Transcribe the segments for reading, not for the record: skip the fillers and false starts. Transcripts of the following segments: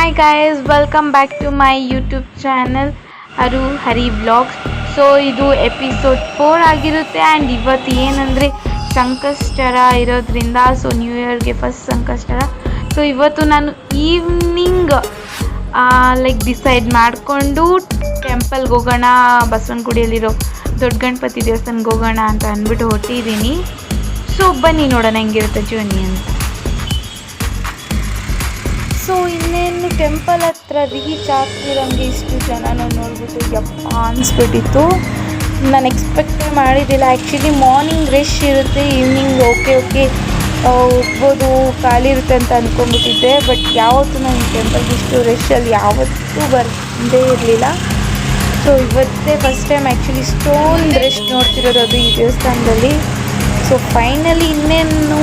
Hi guys, welcome back to my YouTube channel Aru Hari Vlogs. So ಇದು episode 4 ಆಗಿರುತ್ತೆ and ಇವತ್ತು ಏನಂದರೆ ಸಂಕಷ್ಟರ ಇರೋದ್ರಿಂದ ಸೊ ನ್ಯೂ ಇಯರ್ಗೆ ಫಸ್ಟ್ ಸಂಕಷ್ಟರ. ಸೊ ಇವತ್ತು ನಾನು ಈವ್ನಿಂಗ್ ಡಿಸೈಡ್ ಮಾಡಿಕೊಂಡು ಟೆಂಪಲ್ಗೆ ಹೋಗೋಣ, ಬಸವನಗುಡಿಯಲ್ಲಿರೋ ದೊಡ್ಡ ಗಣಪತಿ ದೇವಸ್ಥಾನಕ್ಕೆ ಹೋಗೋಣ ಅಂತ ಅಂದ್ಬಿಟ್ಟು ಹೊಟ್ಟಿದ್ದೀನಿ. ಸೊ ಬನ್ನಿ ನೋಡೋಣ ಹೆಂಗಿರುತ್ತೆ ಜರ್ನಿ ಅಂತ. ಸೊ ಇನ್ನೇನು ಟೆಂಪಲ್ ಹತ್ರ ರೀಚ್ ಆಗ್ತಿರೋಂಗೆ ಇಷ್ಟು ಜನನ ನೋಡ್ಬಿಟ್ಟು ಯಪ್ಪ ಅನಿಸ್ಬಿಟ್ಟಿತ್ತು. ನಾನು ಎಕ್ಸ್ಪೆಕ್ಟೇ ಮಾಡಿದ್ದಿಲ್ಲ. ಆ್ಯಕ್ಚುಲಿ ಮಾರ್ನಿಂಗ್ ರಶ್ ಇರುತ್ತೆ, ಈವ್ನಿಂಗ್ ಓಕೆ ಹೋಗ್ಬೋದು, ಖಾಲಿ ಇರುತ್ತೆ ಅಂತ ಅಂದ್ಕೊಂಡ್ಬಿಟ್ಟಿದ್ದೆ. ಬಟ್ ಯಾವತ್ತೂ ನಾನು ಟೆಂಪಲ್ಗೆ ಇಷ್ಟು ರಶಲ್ಲಿ ಯಾವತ್ತೂ ಬಂದೇ ಇರಲಿಲ್ಲ. ಸೊ ಇವತ್ತೇ ಫಸ್ಟ್ ಟೈಮ್ ಆ್ಯಕ್ಚುಲಿ ಇಷ್ಟೊಂದು ರಶ್ ನೋಡ್ತಿರೋದು ಅದು ಈ ದೇವಸ್ಥಾನದಲ್ಲಿ. ಸೊ ಫೈನಲಿ ಇನ್ನೇನು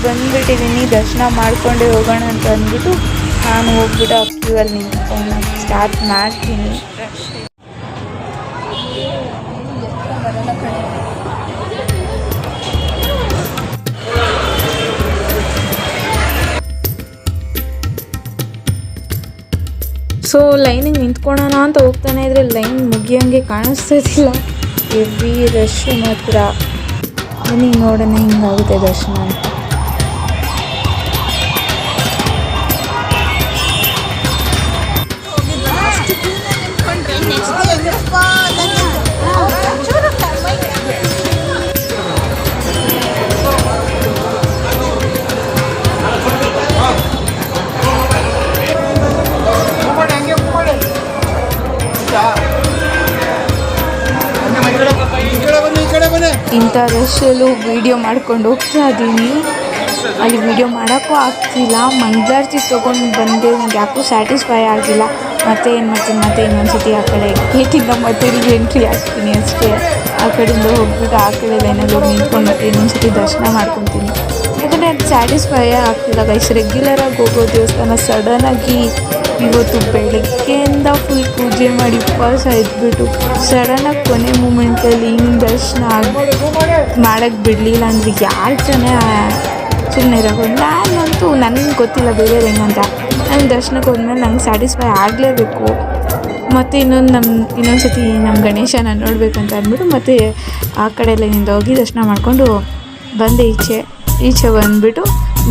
ಬಂದುಬಿಟ್ಟಿದ್ದೀನಿ, ದರ್ಶನ ಮಾಡಿಕೊಂಡೇ ಹೋಗೋಣ ಅಂತ ಅಂದ್ಬಿಟ್ಟು ನಾನು ಹೋಗ್ಬಿಟ್ಟು ಆ ಕ್ಯೂ ಅಲ್ಲಿ ನಿಂತ್ಕೊಂಡು ಸ್ಟಾರ್ಟ್ ಮಾಡ್ತೀನಿ. ಸೊ ಲೈನಿಗೆ ನಿಂತ್ಕೊಳ್ಳೋಣ ಅಂತ ಹೋಗ್ತಾನೆ ಇದ್ರೆ ಲೈನ್ ಮುಗಿಯೋಂಗೆ ಕಾಣಿಸ್ತಿದ್ದಿಲ್ಲ. ಹೆವಿ ರಶ್ ಮಾತ್ರ. ಬನ್ನಿ ನೋಡೋಣ ಹಿಂಗಾಗುತ್ತೆ ದರ್ಶನ ಅಂತ. ಇಂಥ ರಶಲ್ಲೂ ವೀಡಿಯೋ ಮಾಡ್ಕೊಂಡು ಹೋಗ್ತಾ ಇದ್ದೀನಿ. ಅಲ್ಲಿ ವೀಡಿಯೋ ಮಾಡೋಕ್ಕೂ ಆಗ್ತಿಲ್ಲ. ಮಂಗಳಾರತಿ ತೊಗೊಂಡು ಬಂದೆ, ನನಗೆ ಯಾಕೂ ಸ್ಯಾಟಿಸ್ಫೈ ಆಗಿಲ್ಲ. ಮತ್ತೆ ಏನು ಮಾಡ್ತೀನಿ, ಮತ್ತೆ ಇನ್ನೊಂದ್ಸತಿ ಆ ಕಡೆ ಗೇಟಿಂದ ಮತ್ತೆ ಎಂಟ್ರಿ ಆಗ್ತೀನಿ ಅಷ್ಟೇ. ಆ ಕಡೆಯಿಂದ ಹೋಗ್ಬಿಟ್ಟು ಆ ಕಡೆ ಲೈನಲ್ಲಿ ಹೋಗಿ ನಿಂತ್ಕೊಂಡು ಮತ್ತೆ ಇನ್ನೊಂದ್ಸತಿ ದರ್ಶನ ಮಾಡ್ಕೊತೀನಿ. ಯಾಕಂದರೆ ಅದು ಸ್ಯಾಟಿಸ್ಫೈ ಆಗ್ತಿಲ್ಲ ಗೈಸ್. ರೆಗ್ಯುಲರಾಗಿ ಹೋಗೋ ದೇವಸ್ಥಾನ ಸಡನ್ನಾಗಿ ಇವತ್ತು ಬೆಳಗ್ಗೆಯಿಂದ ಫುಲ್ ಪೂಜೆ ಮಾಡಿ ಉಪವಾಸ ಇದ್ಬಿಟ್ಟು ಸಡನ್ನಾಗಿ ಕೊನೆ ಮೂಮೆಂಟಲ್ಲಿ ಹಿಂಗೆ ದರ್ಶನ ಮಾಡೋಕ್ಕೆ ಬಿಡಲಿಲ್ಲ ಅಂದರೆ ಯಾರು ಜನ ಸುಮ್ಮನೆ ಇರೋದು. ನಾನಂತೂ ನನಗೆ ಗೊತ್ತಿಲ್ಲ ಬೇರೆ ಹೆಂಗಂತ. ನಾನು ದರ್ಶನಕ್ಕೆ ಹೋದ್ಮೇಲೆ ನಂಗೆ ಸ್ಯಾಟಿಸ್ಫೈ ಆಗಲೇಬೇಕು. ಮತ್ತು ಇನ್ನೊಂದು ಸತಿ ನಮ್ಮ ಗಣೇಶನ ನೋಡಬೇಕಂತ ಅಂದ್ಬಿಟ್ಟು ಮತ್ತೆ ಆ ಕಡೆ ಲೈನಿಂದ ಹೋಗಿ ದರ್ಶನ ಮಾಡಿಕೊಂಡು ಬಂದೆ. ಈಚೆ ಬಂದುಬಿಟ್ಟು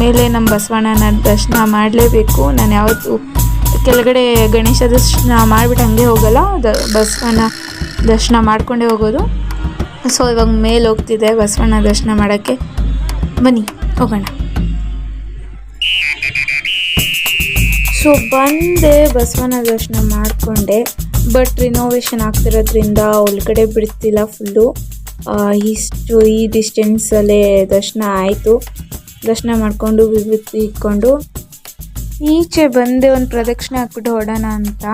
ಮೇಲೆ ನಮ್ಮ ಬಸವಣ್ಣನ ದರ್ಶನ ಮಾಡಲೇಬೇಕು. ನಾನು ಯಾವತ್ತೂ ಕೆಳಗಡೆ ಗಣೇಶ ದರ್ಶನ ಮಾಡಿಬಿಟ್ಟು ಹಂಗೆ ಹೋಗಲ್ಲ, ಬಸವಣ್ಣ ದರ್ಶನ ಮಾಡಿಕೊಂಡೇ ಹೋಗೋದು. ಸೊ ಇವಾಗ ಮೇಲೆ ಹೋಗ್ತಿದ್ದೆ ಬಸವಣ್ಣ ದರ್ಶನ ಮಾಡೋಕ್ಕೆ. ಬನ್ನಿ ಹೋಗೋಣ. ಸೊ ಬಂದೆ, ಬಸವಣ್ಣ ದರ್ಶನ ಮಾಡಿಕೊಂಡೆ. ಬಟ್ ರಿನೋವೇಷನ್ ಆಗ್ತಿರೋದ್ರಿಂದ ಒಳಗಡೆ ಬಿಡ್ತಿಲ್ಲ ಫುಲ್ಲು. ಈ ಡಿಸ್ಟೆನ್ಸಲ್ಲೇ ದರ್ಶನ ಆಯಿತು. ದರ್ಶನ ಮಾಡಿಕೊಂಡು ವಿಭೂತಿ ಇಟ್ಕೊಂಡು ಈಚೆ ಬಂದೆ, ಒಂದು ಪ್ರದಕ್ಷಿಣೆ ಹಾಕ್ಬಿಟ್ಟು ಹೊಡೋಣ ಅಂತ.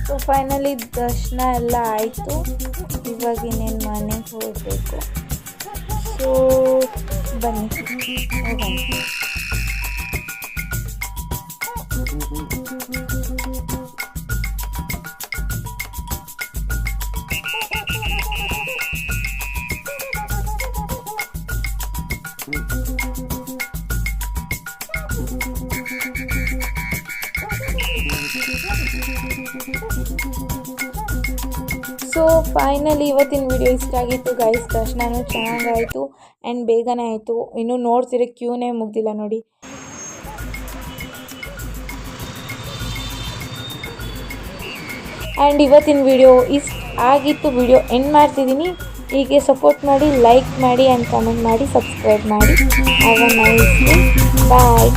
ಸೊ ಫೈನಲಿ ದರ್ಶನ ಎಲ್ಲ ಆಯಿತು. ಇವಾಗ ಇನ್ನೇನು ಮನೆಗೆ ಹೋಗಬೇಕು. ಸೊ ಬನ್ನಿ ಹೋಗೋಣ. ಸೊ ಫೈನಲಿ ಇವತ್ತಿನ ವಿಡಿಯೋ ಇಷ್ಟ ಆಗಿತ್ತು ಗೈಸ್. ದರ್ಶನನೂ ಚೆನ್ನಾಗಾಯಿತು ಆ್ಯಂಡ್ ಬೇಗನೆ ಆಯಿತು. ಇನ್ನೂ ನೋಡ್ತಿರೋ ಕ್ಯೂನೇ ಮುಗ್ದಿಲ್ಲ ನೋಡಿ. ಆ್ಯಂಡ್ ಇವತ್ತಿನ ವಿಡಿಯೋ ಇಷ್ಟ ಆಗಿತ್ತು. ವಿಡಿಯೋ ಎಂಡ್ ಮಾಡ್ತಿದ್ದೀನಿ. ಹೀಗೆ ಸಪೋರ್ಟ್ ಮಾಡಿ, ಲೈಕ್ ಮಾಡಿ ಆ್ಯಂಡ್ ಕಮೆಂಟ್ ಮಾಡಿ, ಸಬ್ಸ್ಕ್ರೈಬ್ ಮಾಡಿ. Have a nice day. Bye.